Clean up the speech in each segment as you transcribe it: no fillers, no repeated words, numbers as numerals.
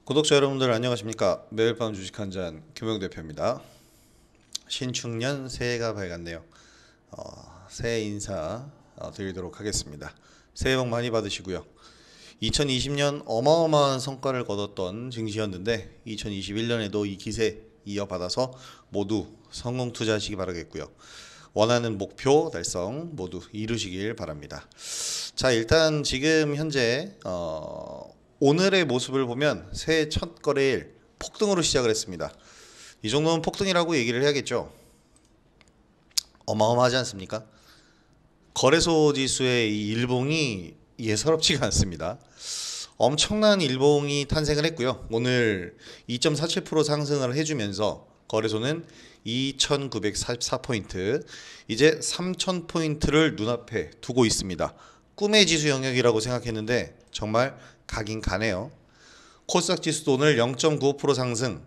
구독자 여러분들 안녕하십니까. 매일 밤 주식 한 잔 김영 대표입니다. 신축년 새해가 밝았네요. 새해 인사 드리도록 하겠습니다. 새해 복 많이 받으시고요. 2020년 어마어마한 성과를 거뒀던 증시였는데 2021년에도 이 기세 이어받아서 모두 성공 투자하시기 바라겠고요. 원하는 목표 달성 모두 이루시길 바랍니다. 자, 일단 지금 현재 오늘의 모습을 보면 새해 첫 거래일 폭등으로 시작을 했습니다. 이 정도면 폭등이라고 얘기를 해야겠죠. 어마어마하지 않습니까? 거래소 지수의 이 일봉이 예사롭지가 않습니다. 엄청난 일봉이 탄생을 했고요. 오늘 2.47% 상승을 해주면서 거래소는 2,944포인트, 이제 3,000포인트를 눈앞에 두고 있습니다. 꿈의 지수 영역이라고 생각했는데 정말 가긴 가네요. 코스닥 지수도 오늘 0.95% 상승,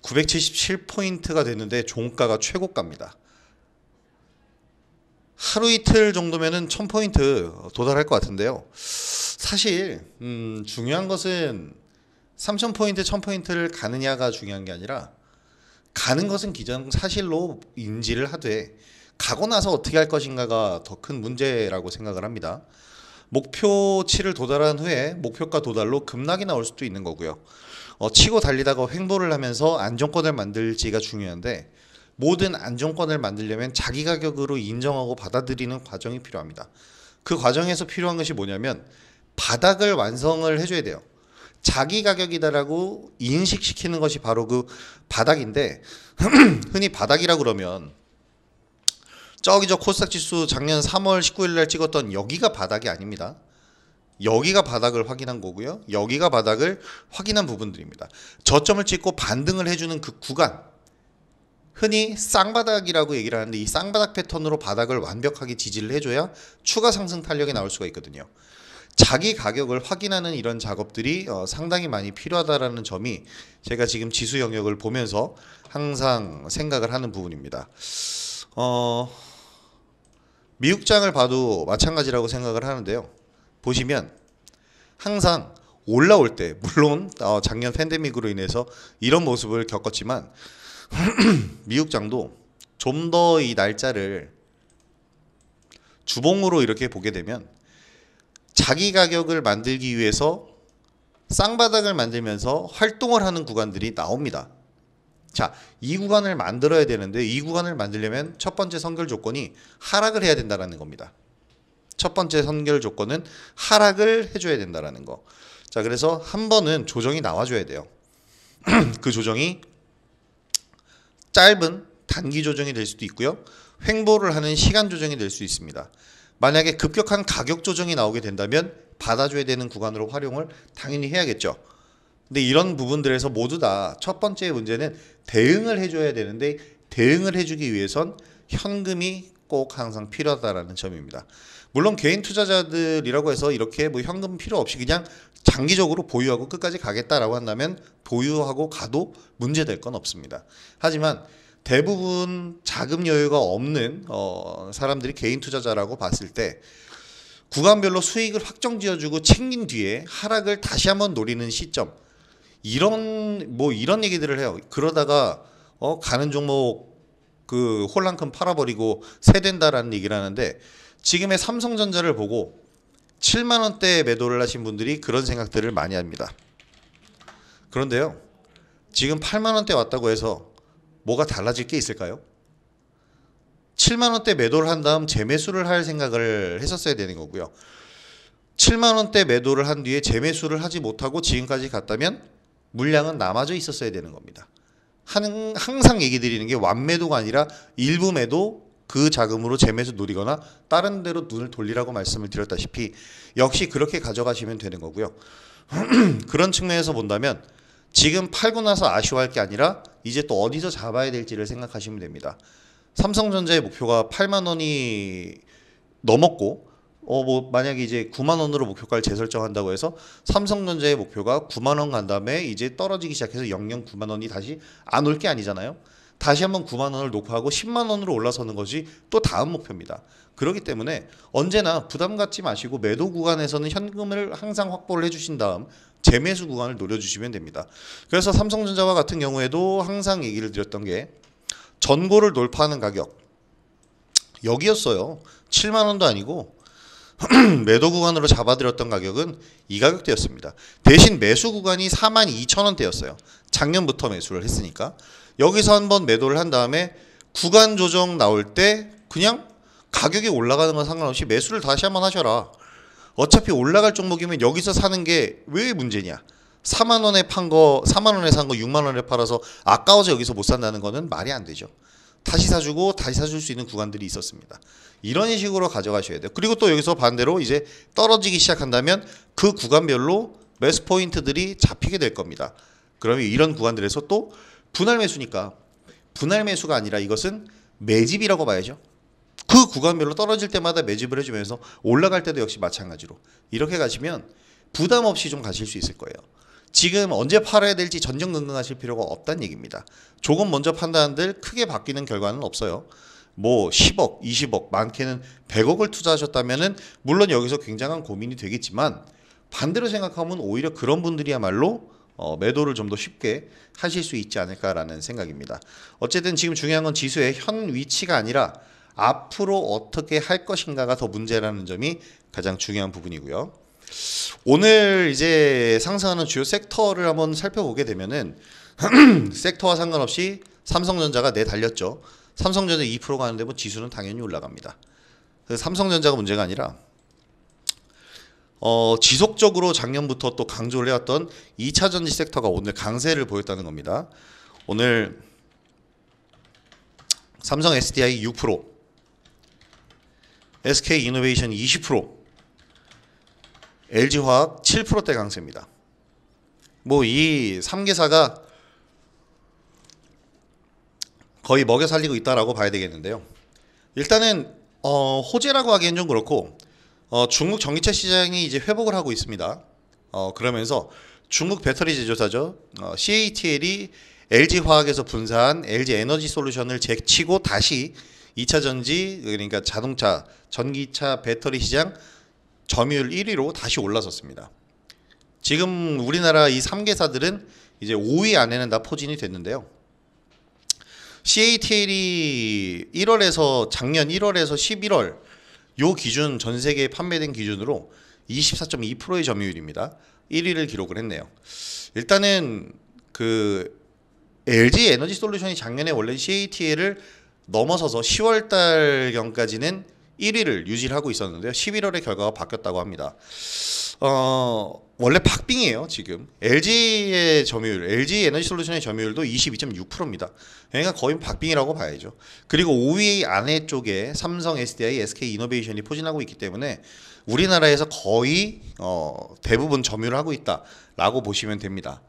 977포인트가 됐는데 종가가 최고가입니다. 하루 이틀 정도면은 1000포인트 도달할 것 같은데요. 사실 중요한 것은 3000포인트, 1000포인트를 가느냐가 중요한 게 아니라 가는 것은 기정사실로 인지를 하되 가고 나서 어떻게 할 것인가가 더 큰 문제라고 생각을 합니다. 목표치를 도달한 후에 목표가 도달로 급락이 나올 수도 있는 거고요. 치고 달리다가 횡보를 하면서 안정권을 만들지가 중요한데 모든 안정권을 만들려면 자기 가격으로 인정하고 받아들이는 과정이 필요합니다. 그 과정에서 필요한 것이 뭐냐면 바닥을 완성을 해줘야 돼요. 자기 가격이다라고 인식시키는 것이 바로 그 바닥인데 흔히 바닥이라 그러면 저기 저 코스닥 지수 작년 3월 19일 날 찍었던 여기가 바닥이 아닙니다. 여기가 바닥을 확인한 거고요. 여기가 바닥을 확인한 부분들입니다. 저점을 찍고 반등을 해주는 그 구간, 흔히 쌍바닥이라고 얘기를 하는데 이 쌍바닥 패턴으로 바닥을 완벽하게 지지를 해줘야 추가 상승 탄력이 나올 수가 있거든요. 자기 가격을 확인하는 이런 작업들이 상당히 많이 필요하다라는 점이 제가 지금 지수 영역을 보면서 항상 생각을 하는 부분입니다. 미국장을 봐도 마찬가지라고 생각을 하는데요. 보시면 항상 올라올 때, 물론 작년 팬데믹으로 인해서 이런 모습을 겪었지만 미국장도 좀 더 이 날짜를 주봉으로 이렇게 보게 되면 자기 가격을 만들기 위해서 쌍바닥을 만들면서 활동을 하는 구간들이 나옵니다. 자, 이 구간을 만들어야 되는데 이 구간을 만들려면 첫 번째 선결 조건이 하락을 해야 된다는 겁니다. 첫 번째 선결 조건은 하락을 해줘야 된다는 거. 자, 그래서 한 번은 조정이 나와줘야 돼요. 그 조정이 짧은 단기 조정이 될 수도 있고요. 횡보를 하는 시간 조정이 될 수 있습니다. 만약에 급격한 가격 조정이 나오게 된다면 받아줘야 되는 구간으로 활용을 당연히 해야겠죠. 근데 이런 부분들에서 모두 다 첫 번째 문제는 대응을 해줘야 되는데 대응을 해주기 위해선 현금이 꼭 항상 필요하다라는 점입니다. 물론 개인 투자자들이라고 해서 이렇게 뭐 현금 필요 없이 그냥 장기적으로 보유하고 끝까지 가겠다라고 한다면 보유하고 가도 문제될 건 없습니다. 하지만 대부분 자금 여유가 없는 사람들이 개인 투자자라고 봤을 때 구간별로 수익을 확정 지어주고 챙긴 뒤에 하락을 다시 한번 노리는 시점, 이런 얘기들을 해요. 그러다가 가는 종목 그 홀랑큼 팔아버리고 세된다라는 얘기를 하는데 지금의 삼성전자를 보고 7만 원대에 매도를 하신 분들이 그런 생각들을 많이 합니다. 그런데요, 지금 8만 원대 왔다고 해서 뭐가 달라질 게 있을까요? 7만 원대 매도를 한 다음 재매수를 할 생각을 했었어야 되는 거고요. 7만 원대 매도를 한 뒤에 재매수를 하지 못하고 지금까지 갔다면 물량은 남아져 있었어야 되는 겁니다. 항상 얘기 드리는 게 완매도가 아니라 일부 매도 그 자금으로 재매수 노리거나 다른 데로 눈을 돌리라고 말씀을 드렸다시피 역시 그렇게 가져가시면 되는 거고요. 그런 측면에서 본다면 지금 팔고 나서 아쉬워할 게 아니라 이제 또 어디서 잡아야 될지를 생각하시면 됩니다. 삼성전자의 목표가 8만 원이 넘었고 만약에 이제 9만 원으로 목표가를 재설정한다고 해서 삼성전자의 목표가 9만 원 간 다음에 이제 떨어지기 시작해서 0.09만 원이 다시 안 올 게 아니잖아요. 다시 한번 9만 원을 녹화하고 10만 원으로 올라서는 것이 또 다음 목표입니다. 그렇기 때문에 언제나 부담 갖지 마시고 매도 구간에서는 현금을 항상 확보를 해주신 다음 재매수 구간을 노려주시면 됩니다. 그래서 삼성전자와 같은 경우에도 항상 얘기를 드렸던 게 전고를 돌파하는 가격 여기였어요. 7만 원도 아니고 매도 구간으로 잡아드렸던 가격은 이 가격대였습니다. 대신 매수 구간이 42,000원대였어요. 작년부터 매수를 했으니까. 여기서 한번 매도를 한 다음에 구간 조정 나올 때 그냥 가격이 올라가는 건 상관없이 매수를 다시 한번 하셔라. 어차피 올라갈 종목이면 여기서 사는 게 왜 문제냐. 4만 원에 산 거 6만 원에 팔아서 아까워서 여기서 못 산다는 거는 말이 안 되죠. 다시 사주고 다시 사줄 수 있는 구간들이 있었습니다. 이런 식으로 가져가셔야 돼요. 그리고 또 여기서 반대로 이제 떨어지기 시작한다면 그 구간별로 매수 포인트들이 잡히게 될 겁니다. 그러면 이런 구간들에서 또 분할 매수니까 분할 매수가 아니라 이것은 매집이라고 봐야죠. 그 구간별로 떨어질 때마다 매집을 해주면서 올라갈 때도 역시 마찬가지로 이렇게 가시면 부담 없이 좀 가실 수 있을 거예요. 지금 언제 팔아야 될지 전전긍긍하실 필요가 없다는 얘기입니다. 조금 먼저 판단들 크게 바뀌는 결과는 없어요. 뭐 10억, 20억, 많게는 100억을 투자하셨다면은 물론 여기서 굉장한 고민이 되겠지만 반대로 생각하면 오히려 그런 분들이야말로 매도를 좀 더 쉽게 하실 수 있지 않을까라는 생각입니다. 어쨌든 지금 중요한 건 지수의 현 위치가 아니라 앞으로 어떻게 할 것인가가 더 문제라는 점이 가장 중요한 부분이고요. 오늘 이제 상승하는 주요 섹터를 한번 살펴보게 되면은 섹터와 상관없이 삼성전자가 내달렸죠. 삼성전자 2% 가는데 뭐 지수는 당연히 올라갑니다. 그래서 삼성전자가 문제가 아니라 지속적으로 작년부터 또 강조를 해왔던 2차 전지 섹터가 오늘 강세를 보였다는 겁니다. 오늘 삼성 SDI 6%, SK 이노베이션 20%, LG화학 7%대 강세입니다. 뭐 이 3개사가 거의 먹여 살리고 있다라고 봐야 되겠는데요. 일단은 호재라고 하기엔 좀 그렇고 중국 전기차 시장이 이제 회복을 하고 있습니다. 그러면서 중국 배터리 제조사죠. CATL이 LG화학에서 분사한 LG에너지솔루션을 제치고 다시 2차 전지 그러니까 자동차, 전기차 배터리 시장 점유율 1위로 다시 올라섰습니다. 지금 우리나라 이 3개사들은 이제 5위 안에는 다 포진이 됐는데요. CATL이 1월에서 작년 1월에서 11월 요 기준 전 세계에 판매된 기준으로 24.2%의 점유율입니다. 1위를 기록을 했네요. 일단은 그 LG 에너지 솔루션이 작년에 원래 CATL을 넘어서서 10월 달경까지는 1위를 유지를 하고 있었는데요. 11월에 결과가 바뀌었다고 합니다. 원래 박빙이에요, 지금. LG의 점유율, LG 에너지 솔루션의 점유율도 22.6%입니다. 그러니까 거의 박빙이라고 봐야죠. 그리고 5위 안에 쪽에 삼성, SDI, SK 이노베이션이 포진하고 있기 때문에 우리나라에서 거의 대부분 점유를 하고 있다라고 보시면 됩니다.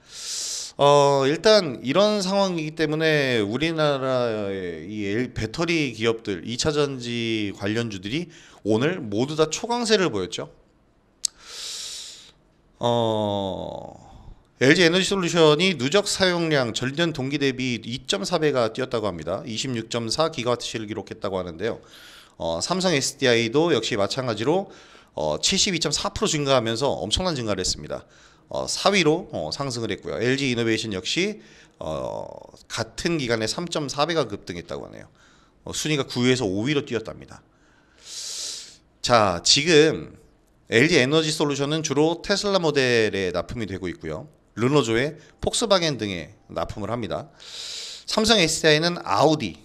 일단 이런 상황이기 때문에 우리나라의 이 배터리 기업들, 2차 전지 관련주들이 오늘 모두 다 초강세를 보였죠. LG 에너지 솔루션이 누적 사용량 전년 동기 대비 2.4배가 뛰었다고 합니다. 26.4GWh를 기록했다고 하는데요. 삼성 SDI도 역시 마찬가지로 72.4% 증가하면서 엄청난 증가를 했습니다. 4위로 상승을 했고요. LG 이노베이션 역시 같은 기간에 3.4배가 급등했다고 하네요. 순위가 9위에서 5위로 뛰었답니다. 자, 지금 LG 에너지 솔루션은 주로 테슬라 모델에 납품이 되고 있고요. 르노조의 폭스바겐 등에 납품을 합니다. 삼성 SDI는 아우디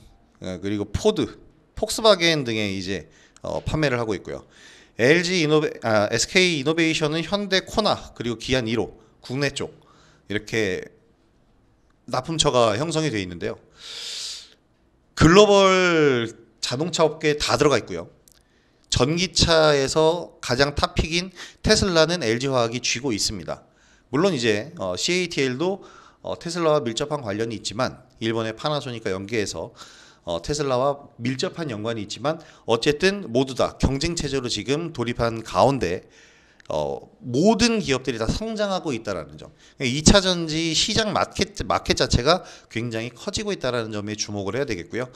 그리고 포드, 폭스바겐 등에 이제 판매를 하고 있고요. SK 이노베이션은 현대 코나 그리고 기안 1호 국내 쪽 이렇게 납품처가 형성이 되어 있는데요. 글로벌 자동차 업계에 다 들어가 있고요. 전기차에서 가장 탑픽인 테슬라는 LG화학이 쥐고 있습니다. 물론 이제 CATL도 테슬라와 밀접한 관련이 있지만 일본의 파나소닉과 연계해서 테슬라와 밀접한 연관이 있지만 어쨌든 모두 다 경쟁 체제로 지금 돌입한 가운데 모든 기업들이 다 성장하고 있다라는 점. 2차 전지 시장 마켓 자체가 굉장히 커지고 있다라는 점에 주목을 해야 되겠고요.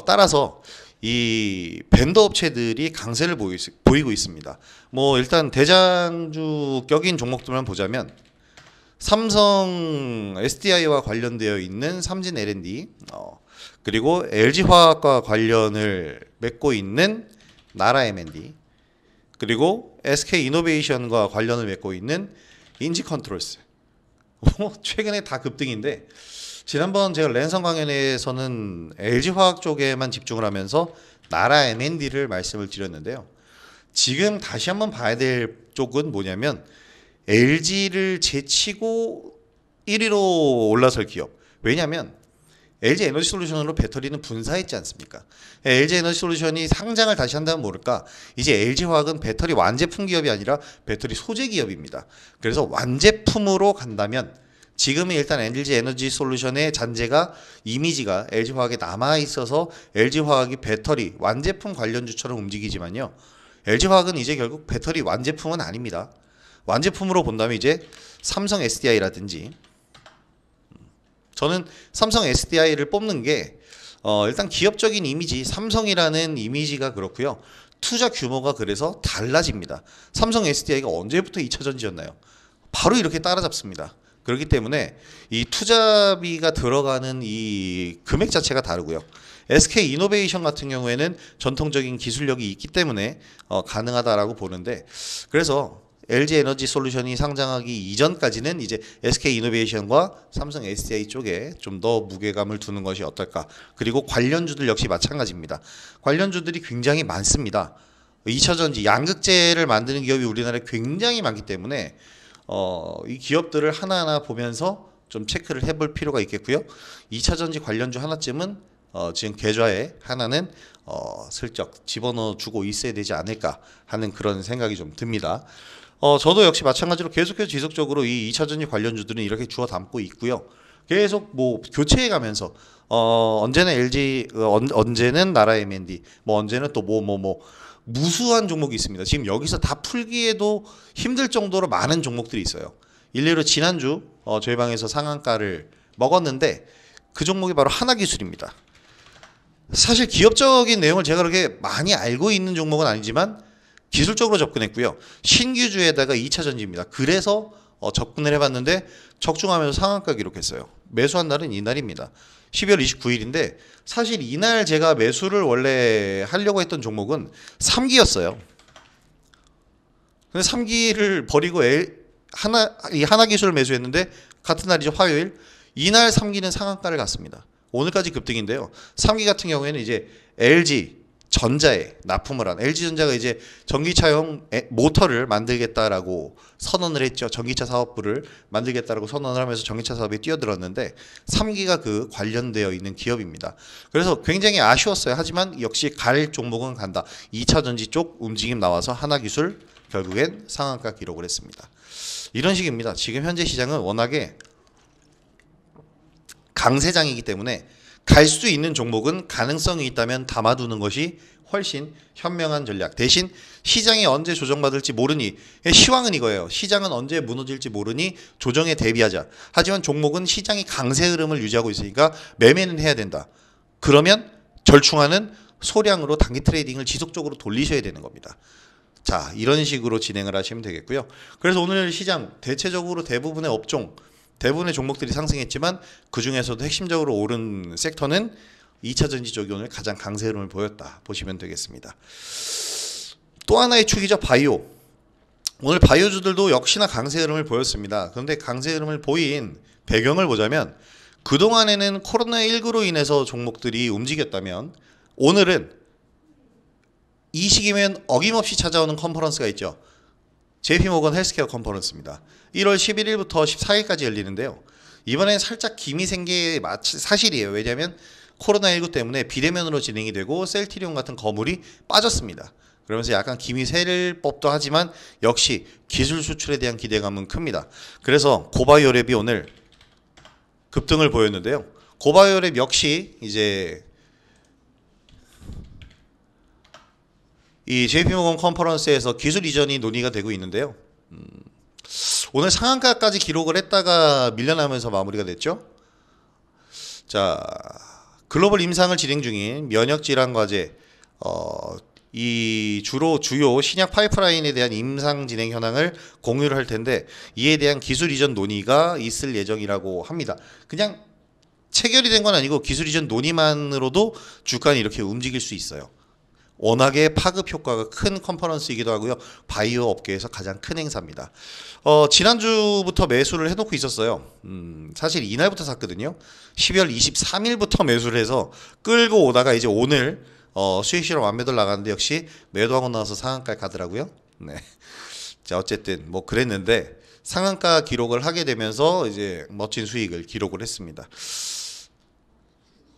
따라서 이 벤더 업체들이 강세를 보이고 있습니다. 뭐 일단 대장주격인 종목들만 보자면 삼성 SDI와 관련되어 있는 삼진 L&D, 그리고 LG화학과 관련을 맺고 있는 나라 M&D, 그리고 SK이노베이션과 관련을 맺고 있는 인지컨트롤스. 최근에 다 급등인데 지난번 제가 랜선 강연에서는 LG화학 쪽에만 집중을 하면서 나라 M&D를 말씀을 드렸는데요. 지금 다시 한번 봐야 될 쪽은 뭐냐면 LG를 제치고 1위로 올라설 기업. 왜냐하면 LG 에너지솔루션으로 배터리는 분사했지 않습니까? LG 에너지솔루션이 상장을 다시 한다면 모를까? 이제 LG화학은 배터리 완제품 기업이 아니라 배터리 소재 기업입니다. 그래서 완제품으로 간다면 지금은 일단 LG 에너지솔루션의 잔재가 이미지가 LG화학에 남아있어서 LG화학이 배터리 완제품 관련주처럼 움직이지만요. LG화학은 이제 결국 배터리 완제품은 아닙니다. 완제품으로 본다면 이제 삼성 SDI라든지, 저는 삼성 SDI를 뽑는 게 일단 기업적인 이미지, 삼성이라는 이미지가 그렇고요. 투자 규모가 그래서 달라집니다. 삼성 SDI가 언제부터 2차 전지였나요? 바로 이렇게 따라잡습니다. 그렇기 때문에 이 투자비가 들어가는 이 금액 자체가 다르고요. SK이노베이션 같은 경우에는 전통적인 기술력이 있기 때문에 가능하다라고 보는데, 그래서 LG 에너지 솔루션이 상장하기 이전까지는 이제 SK이노베이션과 삼성 SDI 쪽에 좀 더 무게감을 두는 것이 어떨까. 그리고 관련주들 역시 마찬가지입니다. 관련주들이 굉장히 많습니다. 2차 전지 양극재를 만드는 기업이 우리나라에 굉장히 많기 때문에 이 기업들을 하나하나 보면서 좀 체크를 해볼 필요가 있겠고요. 2차 전지 관련주 하나쯤은 지금 계좌에 하나는 슬쩍 집어넣어 주고 있어야 되지 않을까 하는 그런 생각이 좀 듭니다. 저도 역시 마찬가지로 계속해서 지속적으로 이 2차 전지 관련주들은 이렇게 주워 담고 있고요. 계속 뭐 교체해 가면서 언제는 LG, 언제는 나라 M&D, 뭐 언제는 또 무수한 종목이 있습니다. 지금 여기서 다 풀기에도 힘들 정도로 많은 종목들이 있어요. 일례로 지난주 저희 방에서 상한가를 먹었는데 그 종목이 바로 하나기술입니다. 사실 기업적인 내용을 제가 그렇게 많이 알고 있는 종목은 아니지만 기술적으로 접근했고요. 신규주에다가 2차 전지입니다. 그래서 접근을 해봤는데 적중하면서 상한가 기록했어요. 매수한 날은 이날입니다. 12월 29일인데 사실 이날 제가 매수를 원래 하려고 했던 종목은 3기였어요. 근데 3기를 버리고 하나기술을 매수했는데 같은 날이죠. 화요일. 이날 3기는 상한가를 갔습니다. 오늘까지 급등인데요. 3기 같은 경우에는 이제 LG 전자에 납품을 한, LG전자가 이제 전기차용 모터를 만들겠다라고 선언을 했죠. 전기차 사업부를 만들겠다라고 선언을 하면서 전기차 사업에 뛰어들었는데 3기가 그 관련되어 있는 기업입니다. 그래서 굉장히 아쉬웠어요. 하지만 역시 갈 종목은 간다. 2차 전지 쪽 움직임 나와서 하나기술 결국엔 상한가 기록을 했습니다. 이런 식입니다. 지금 현재 시장은 워낙에 강세장이기 때문에 갈 수 있는 종목은 가능성이 있다면 담아두는 것이 훨씬 현명한 전략. 대신 시장이 언제 조정받을지 모르니, 시황은 이거예요. 시장은 언제 무너질지 모르니 조정에 대비하자. 하지만 종목은 시장이 강세 흐름을 유지하고 있으니까 매매는 해야 된다. 그러면 절충하는 소량으로 단기 트레이딩을 지속적으로 돌리셔야 되는 겁니다. 자, 이런 식으로 진행을 하시면 되겠고요. 그래서 오늘 시장 대체적으로 대부분의 업종, 대부분의 종목들이 상승했지만 그 중에서도 핵심적으로 오른 섹터는 2차 전지 쪽이 오늘 가장 강세 흐름을 보였다 보시면 되겠습니다. 또 하나의 축이죠. 바이오. 오늘 바이오주들도 역시나 강세 흐름을 보였습니다. 그런데 강세 흐름을 보인 배경을 보자면 그동안에는 코로나19로 인해서 종목들이 움직였다면 오늘은 이 시기면 어김없이 찾아오는 컨퍼런스가 있죠. JP모건 헬스케어 컨퍼런스입니다. 1월 11일부터 14일까지 열리는데요. 이번엔 살짝 김이 생긴 게 사실이에요. 왜냐하면 코로나19 때문에 비대면으로 진행이 되고 셀트리온 같은 거물이 빠졌습니다. 그러면서 약간 김이 셀 법도 하지만 역시 기술 수출에 대한 기대감은 큽니다. 그래서 고바이오랩이 오늘 급등을 보였는데요. 고바이오랩 역시 이제 이 JP모건 컨퍼런스에서 기술 이전이 논의가 되고 있는데요. 오늘 상한가까지 기록을 했다가 밀려나면서 마무리가 됐죠. 자, 글로벌 임상을 진행 중인 면역질환 과제, 이 주요 신약 파이프라인에 대한 임상 진행 현황을 공유를 할 텐데, 이에 대한 기술 이전 논의가 있을 예정이라고 합니다. 그냥 체결이 된 건 아니고 기술 이전 논의만으로도 주가는 이렇게 움직일 수 있어요. 워낙에 파급 효과가 큰 컨퍼런스이기도 하고요. 바이오 업계에서 가장 큰 행사입니다. 지난주부터 매수를 해놓고 있었어요. 사실 이날부터 샀거든요. 12월 23일부터 매수를 해서 끌고 오다가 이제 오늘 수익 실험 완매도를 나갔는데 역시 매도하고 나서 상한가에 가더라고요. 네. 자, 어쨌든 뭐 그랬는데 상한가 기록을 하게 되면서 이제 멋진 수익을 기록을 했습니다.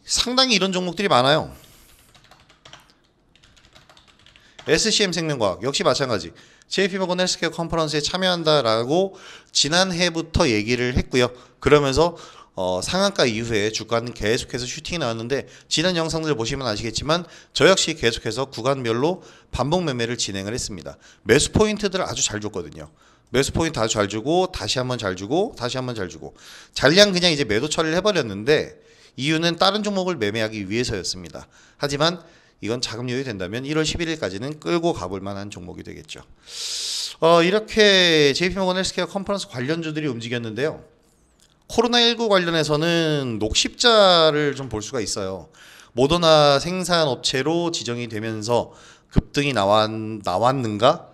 상당히 이런 종목들이 많아요. SCM 생명과학 역시 마찬가지. JP모건 헬스케어 컨퍼런스에 참여한다라고 지난해부터 얘기를 했고요. 그러면서 상한가 이후에 주가는 계속해서 슈팅이 나왔는데, 지난 영상들 보시면 아시겠지만 저 역시 계속해서 구간별로 반복 매매를 진행을 했습니다. 매수 포인트들을 아주 잘 줬거든요. 매수 포인트 아주 잘 주고 다시 한번 잘 주고 다시 한번 잘 주고, 잔량 그냥 이제 매도 처리를 해버렸는데 이유는 다른 종목을 매매하기 위해서였습니다. 하지만 이건 자금 요율이 된다면 1월 11일까지는 끌고 가볼 만한 종목이 되겠죠. 이렇게 JP모건 헬스케어 컨퍼런스 관련주들이 움직였는데요. 코로나19 관련해서는 녹십자를 좀 볼 수가 있어요. 모더나 생산업체로 지정이 되면서 급등이 나왔는가?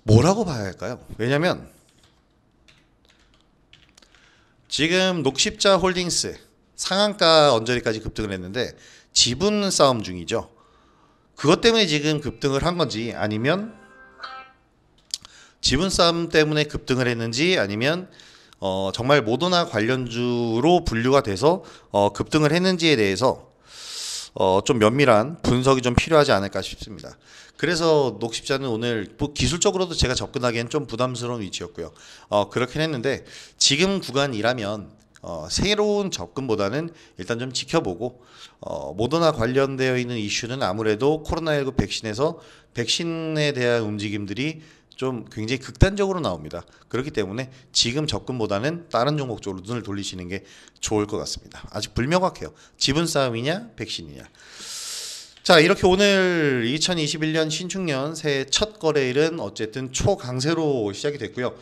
뭐라고 봐야 할까요? 왜냐면 지금 녹십자 홀딩스 상한가 언저리까지 급등을 했는데 지분 싸움 중이죠. 그것 때문에 지금 급등을 한 건지, 아니면 지분 싸움 때문에 급등을 했는지, 아니면 정말 모더나 관련주로 분류가 돼서 급등을 했는지에 대해서 좀 면밀한 분석이 좀 필요하지 않을까 싶습니다. 그래서 녹십자는 오늘 뭐 기술적으로도 제가 접근하기엔 좀 부담스러운 위치였고요. 그렇긴 했는데 지금 구간이라면 새로운 접근보다는 일단 좀 지켜보고, 모더나 관련되어 있는 이슈는 아무래도 코로나19 백신에 대한 움직임들이 좀 굉장히 극단적으로 나옵니다. 그렇기 때문에 지금 접근보다는 다른 종목 쪽으로 눈을 돌리시는 게 좋을 것 같습니다. 아직 불명확해요. 지분 싸움이냐 백신이냐. 자, 이렇게 오늘 2021년 신축년 새해 첫 거래일은 어쨌든 초강세로 시작이 됐고요.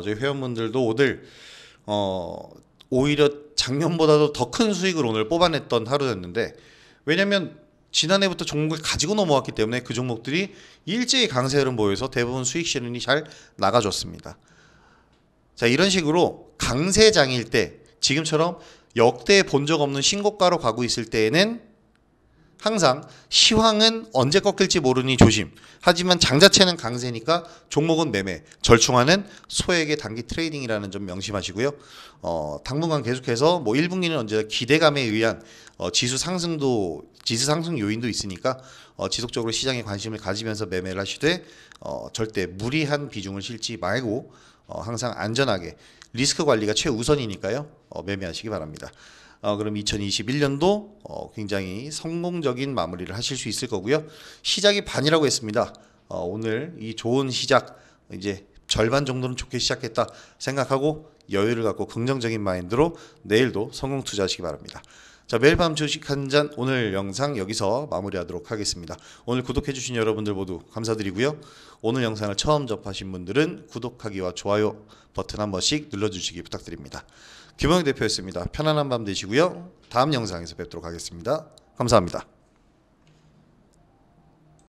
저희 회원분들도 오늘 오히려 작년보다도 더 큰 수익을 오늘 뽑아냈던 하루였는데, 왜냐면 지난해부터 종목을 가지고 넘어왔기 때문에 그 종목들이 일제히 강세 흐름 보여서 대부분 수익 실현이 잘 나가줬습니다. 자, 이런 식으로 강세장일 때, 지금처럼 역대 본 적 없는 신고가로 가고 있을 때에는 항상 시황은 언제 꺾일지 모르니 조심. 하지만 장 자체는 강세니까 종목은 매매, 절충하는 소액의 단기 트레이딩이라는 점 명심하시고요. 당분간 계속해서 뭐 1분기는 언제나 기대감에 의한 지수 상승 요인도 있으니까 지속적으로 시장에 관심을 가지면서 매매를 하시되, 절대 무리한 비중을 실지 말고 항상 안전하게, 리스크 관리가 최우선이니까요. 매매하시기 바랍니다. 그럼 2021년도 굉장히 성공적인 마무리를 하실 수 있을 거고요. 시작이 반이라고 했습니다. 오늘 이 좋은 시작, 이제 절반 정도는 좋게 시작했다 생각하고 여유를 갖고 긍정적인 마인드로 내일도 성공 투자하시기 바랍니다. 자, 매일 밤 주식 한 잔, 오늘 영상 여기서 마무리하도록 하겠습니다. 오늘 구독해주신 여러분들 모두 감사드리고요. 오늘 영상을 처음 접하신 분들은 구독하기와 좋아요 버튼 한 번씩 눌러주시기 부탁드립니다. 김영희 대표였습니다. 편안한 밤 되시고요. 다음 영상에서 뵙도록 하겠습니다. 감사합니다.